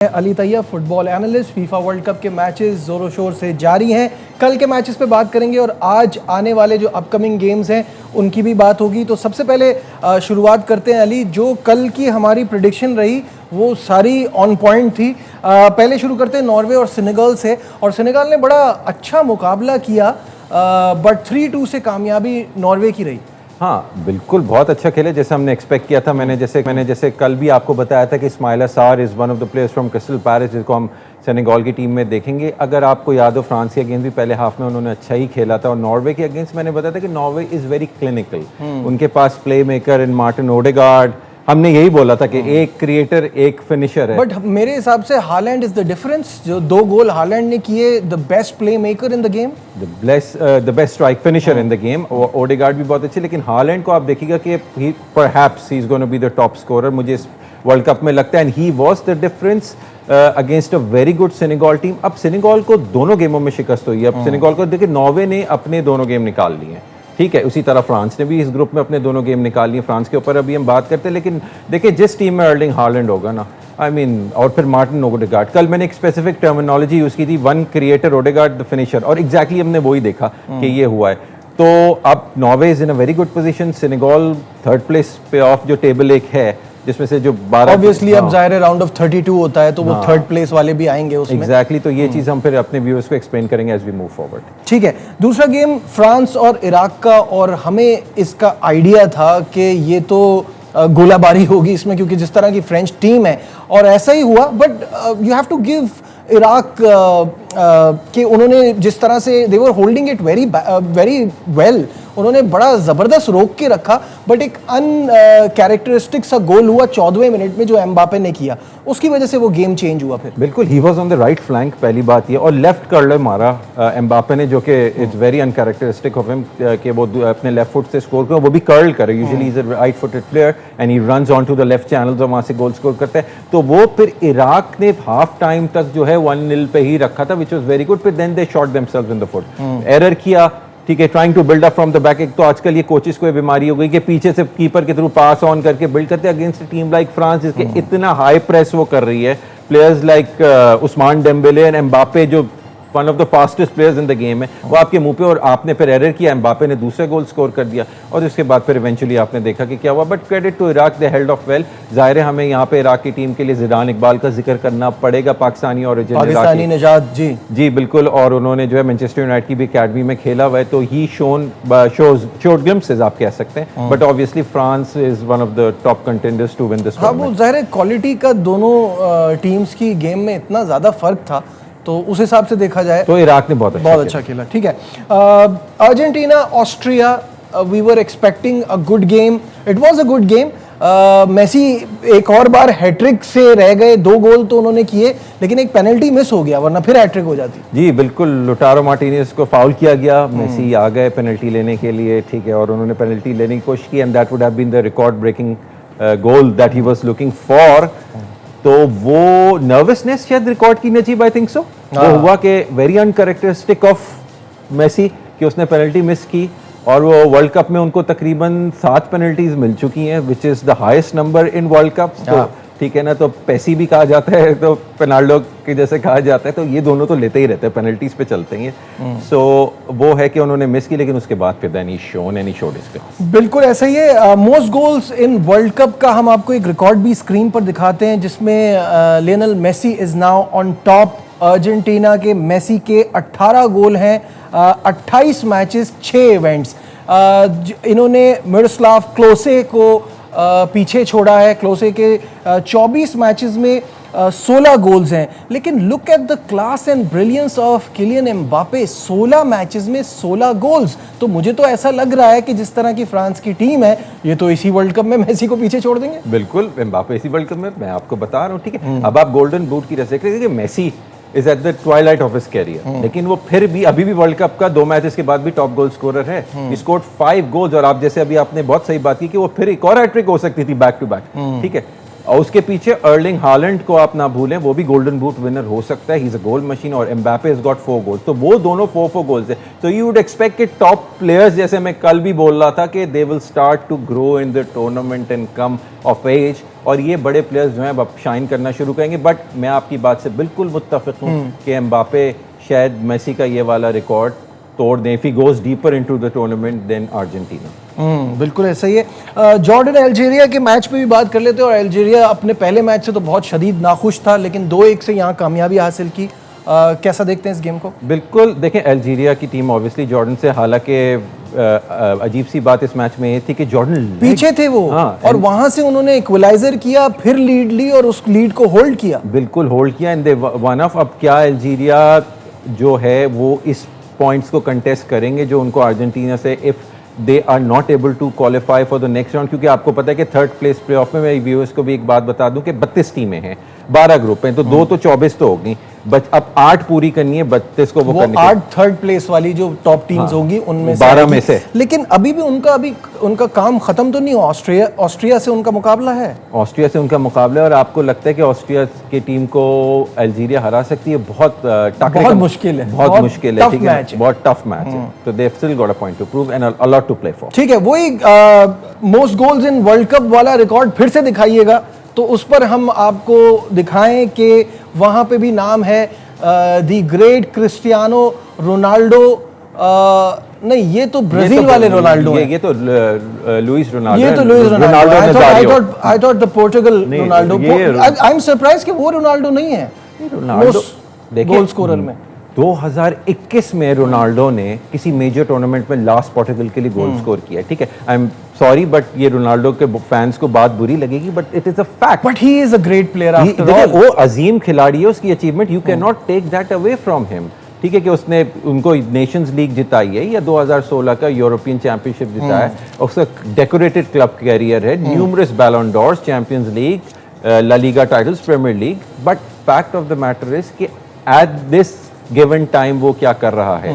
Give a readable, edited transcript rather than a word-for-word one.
Ali Tayyab football analyst. FIFA World Cup के matches जोरों शोर से जारी हैं। कल के मैचेस पे बात करेंगे और आज आने वाले जो अपकमिंग गेम्स हैं उनकी भी बात होगी। तो सबसे पहले शुरुआत करते हैं अली, जो कल की हमारी प्रेडिक्शन रही वो सारी ऑन पॉइंट थी। पहले शुरू करते हैं नॉर्वे और सेनेगल से, और सेनेगल ने बड़ा अच्छा मुकाबला किया बट 3-2 से कामयाबी नॉर्वे की रही। हाँ बिल्कुल, बहुत अच्छा खेले जैसे हमने एक्सपेक्ट किया था। मैंने जैसे कल भी आपको बताया था कि इस्माइला सार is one of the players from crystal palace, जिसको हम सेनेगल की टीम में देखेंगे। अगर आपको याद हो, फ्रांस के अगेंस्ट भी पहले हाफ में उन्होंने अच्छा ही खेला था, और नॉर्वे के अगेंस्ट मैंने बताया था कि नॉर्वे इज़ वेरी क्लिनिकल। उनके पास प्ले मेकर इन मार्टिन ओडेगार्ड, हमने यही बोला था कि एक क्रिएटर एक फिनिशर है। बट मेरे हिसाब से हालैंड इज द डिफरेंस। जो 2 गोल हालैंड ने किए, the best playmaker in the game, the best strike finisher in the game. Odegaard भी बहुत अच्छे, लेकिन हालैंड को आप देखिएगा कि perhaps he is going to be the top scorer, मुझे इस वर्ल्ड कप में लगता है। And he was the difference against a very good Senegal team. अब सेनेगल को दोनों गेमों में शिकस्त हुई है। अब सेनेगल को देखिए, नॉर्वे ने अपने दोनों गेम निकाल लिए हैं, ठीक है। उसी तरह फ्रांस ने भी इस ग्रुप में अपने दोनों गेम निकाल लिए। फ्रांस के ऊपर अभी हम बात करते हैं, लेकिन देखिए जिस टीम में अर्लिंग हालैंड होगा ना, आई मीन, और फिर मार्टिन ओडेगार्ड, कल मैंने एक स्पेसिफिक टर्मिनोलॉजी यूज़ की थी, one creator Odegaard the finisher, और एग्जैक्टली हमने वही देखा कि ये हुआ है। तो अब Norway is in a very good position, Senegal third place पे ऑफ जो टेबल एक है, जिसमें से जो 12 ऑब्वियसली अब जाहिर है राउंड ऑफ 32 होता है, तो वो थर्ड प्लेस वाले भी आएंगे उसमें। एग्जैक्टली, तो ये चीज़ हम फिर अपने व्यूअर्स को एक्सप्लेन करेंगे एज वी मूव फॉरवर्ड। ठीक है, दूसरा गेम फ्रांस और इराक का, और हमें इसका आइडिया था कि ये तो गोलाबारी होगी इसमें, क्योंकि जिस तरह की फ्रेंच टीम है, और ऐसा ही हुआ। But you have to give Iraq के, उन्होंने जिस तरह से they were holding it very well, उन्होंने बड़ा ज़बरदस्त रोक के रखा। बट एक कैरेक्टरिस्टिक सा गोल हुआ 14वें मिनट में जो एम्बापे ने किया, उसकी वजह से वो गेम चेंज हुआ। फिर बिल्कुल he was on the right flank, पहली बात ये, और लेफ्ट कर्लर मारा एम्बापे ने, जो कि it's very uncharacteristic of him कि वो अपने लेफ्ट फुट से स्कोर करे, वो भी कर्ल करे। Usually is a right footed player and he runs on to the left channel, तो वहाँ से गोल स्कोर करता है। तो वो फिर इराक ने हाफ टाइम तक जो है 1-0 पे ही रखा था, विच वॉज वेरी गुड। फिर then they shot themselves in the foot, error किया, ठीक है, trying to build up from the back. एक तो आजकल ये कोचेस को ये बीमारी हो गई कि पीछे से कीपर के थ्रू पास ऑन करके बिल्ड करते हैं अगेंस्ट टीम लाइक फ्रांस, जिसके इतना हाई प्रेस वो कर रही है। Players like Ousmane Dembele and Mbappe, जो one of the fastest players in the game है, वो आपके मुंह पे, और आपने फिर एरर किया, एम्बापे ने दूसरा गोल स्कोर कर दिया, और उसके बाद फिर इवेंचुअली आपने देखा कि क्या हुआ। But credit to Iraq, they held off well. जाहिर है हमें यहाँ पे इराक की टीम के लिए ज़िदान इकबाल का जिक्र करना पड़ेगा, पाकिस्तानी ओरिजिन, पाकिस्तानी निजात जी बिल्कुल। और उन्होंने जो है मैनचेस्टर यूनाइटेड की भी अकेडमी में खेला हुआ है, तो ही शोड ग्लिम्प्सेस आप कह सकते हैं। But obviously France is one of the top contenders to win this. हाँ, वो जाहिर है क्वालिटी का दोनों टीम्स की गेम में इतना ज़्यादा फर्क था, तो उस हिसाब से देखा जाए तो इराक ने बहुत अच्छा खेला। ठीक है, Argentina Austria, we were expecting a good game, it was a good game. Messi एक और बार हैट्रिक से रह गए, 2 गोल तो उन्होंने किए, लेकिन एक पेनल्टी मिस हो गया, वरना फिर हैट्रिक हो जाती। जी बिल्कुल, लोटारो मार्टिनेज को फाउल किया गया, मेसी आ गए पेनल्टी लेने के लिए, ठीक है, और उन्होंने पेनल्टी लेने की कोशिश की, and that would have been the record breaking goal that he was looking for. तो वो नर्वसनेस शायद रिकॉर्ड की नहीं चाहिए, आई थिंक सो। वो हुआ कि वेरी अनकैरेक्टरिस्टिक ऑफ मेसी कि उसने पेनल्टी मिस की, और वो वर्ल्ड कप में उनको तकरीबन 7 पेनल्टीज मिल चुकी हैं, which is the highest number in world cup. तो ठीक है ना, तो पेसी भी कहा जाता है, तो पेनाल्डो के जैसे कहा जाता है, तो ये दोनों तो लेते ही रहते हैं, पेनल्टीज पे चलते हैं। सो वो है कि उन्होंने मिस की, लेकिन उसके बाद फिर then he showed his class. बिल्कुल ऐसा ही है। Most goals in world Cup का हम आपको एक रिकॉर्ड भी स्क्रीन पर दिखाते हैं, जिसमें Lionel Messi is now on top. Argentina के मेसी के 18 गोल हैं, 28 मैचेस, 6 इवेंट्स। इन्होंने मिरोस्लाव क्लोसे को पीछे छोड़ा है। क्लोसे के 24 मैचेस में 16 गोल्स हैं, लेकिन look at the class and brilliance of Kylian Mbappe, 16 matches में 16 गोल्स। तो मुझे तो ऐसा लग रहा है कि जिस तरह की फ्रांस की टीम है, ये तो इसी वर्ल्ड कप में मेसी को पीछे छोड़ देंगे। बिल्कुल, एम्बापे इसी वर्ल्ड कप में, मैं आपको बता रहा हूँ, ठीक है। अब आप गोल्डन बूट की रह सकते, Messi is at the twilight of his career, लेकिन वो फिर भी अभी भी वर्ल्ड कप का 2 मैचेस के बाद भी टॉप गोल स्कोरर है। ही स्कोर्ड 5 गोल्स, और आप जैसे अभी आपने बहुत सही बात की कि वो फिर एक और हैट्रिक हो सकती थी बैक टू बैक, ठीक है। और उसके पीछे अर्लिंग हालैंड को आप ना भूलें, वो भी गोल्डन बूट विनर हो सकता है, he is a goal machine, और एम्बापे हैज गॉट 4 गोल्स, तो वो दोनों 4 गोल्स है। तो यू वुड एक्सपेक्ट कि टॉप प्लेयर्स, जैसे मैं कल भी बोल रहा था कि they will start to grow in the tournament and come of age, और ये बड़े प्लेयर्स जो हैं अब शाइन करना शुरू करेंगे। बट मैं आपकी बात से बिल्कुल मुत्तफिक हूँ कि एम्बापे शायद मेसी का ये वाला रिकॉर्ड तोड़ दें, if he goes deeper into the tournament then Argentina. बिल्कुल ऐसा ही है। जॉर्डन अल्जीरिया के मैच पे भी बात कर लेते हैं, और अल्जीरिया अपने पहले मैच से तो बहुत शदीद नाखुश था, लेकिन 2-1 से यहाँ कामयाबी हासिल की। कैसा देखते हैं इस गेम को? बिल्कुल, देखें अल्जीरिया की टीम ऑब्वियसली जॉर्डन से, हालांकि अजीब सी बात इस मैच में ये थी कि जॉर्डन पीछे थे वो, और वहां से उन्होंने इक्वलाइजर किया, फिर लीड ली और उस लीड को होल्ड किया। बिल्कुल होल्ड किया एंड दे वन ऑफ। अब क्या अल्जीरिया जो है वो इस पॉइंट्स को कंटेस्ट करेंगे जो उनको अर्जेंटीना से, if they are not able to qualify for the next round, क्योंकि आपको पता है कि थर्ड प्लेस प्ले ऑफ में, मैं व्यूअर्स को भी एक बात बता दूं कि 32 टीमें हैं, 12 ग्रुप हैं, तो 2 तो 24 तो होगी, बट अब 8 पूरी करनी है, 32 को वो करनी है। 8 थर्ड प्लेस वाली जो टॉप टीम्स होंगी उनमें 12 में से। लेकिन अभी भी उनका काम खत्म तो नहीं हुआ। ऑस्ट्रिया से उनका मुकाबला है, ऑस्ट्रिया से उनका मुकाबला है, और आपको लगता है कि ऑस्ट्रिया की टीम को अल्जीरिया हरा सकती है? बहुत बहुत मुश्किल है, बहुत मुश्किल है, ठीक है, मैच है, बहुत टफ मैच है, तो they have still got a point to prove and a lot to play for. ठीक है, वही most goals in world cup वाला रिकॉर्ड फिर से दिखाइएगा, तो उस पर हम आपको दिखाएं कि वहां पे भी नाम है दी ग्रेट क्रिस्टियानो रोनाल्डो। नहीं, ये तो ब्राजील वाले रोनाल्डो हैं। ये तो लुइस रोनाल्डो, ये तो Luis Ronaldo. I thought the Portugal Ronaldo. I am surprise कि वो रोनाल्डो नहीं है रोनाल्डो गोल स्कोरर में। 2021 में रोनाल्डो ने किसी मेजर टूर्नामेंट में लास्ट पोर्टुगल के लिए गोल स्कोर किया, ठीक है। आई एम सॉरी बट ये रोनाल्डो के फैंस को बात बुरी लगेगी, but it is a fact. But he is a great player after all. वो अजीम खिलाड़ी है, उसकी achievement you can not take that away from him, ठीक है, कि उसने उनको नेशंस लीग जिताई है, या 2016 का यूरोपियन चैंपियनशिप जिताया है, उसका डेकोरेटेड क्लब कैरियर है, numerous Ballon d'Ors, champions league, La Liga titles, premier league, but fact of the matter is कि एट दिस गिवन टाइम वो क्या कर रहा है।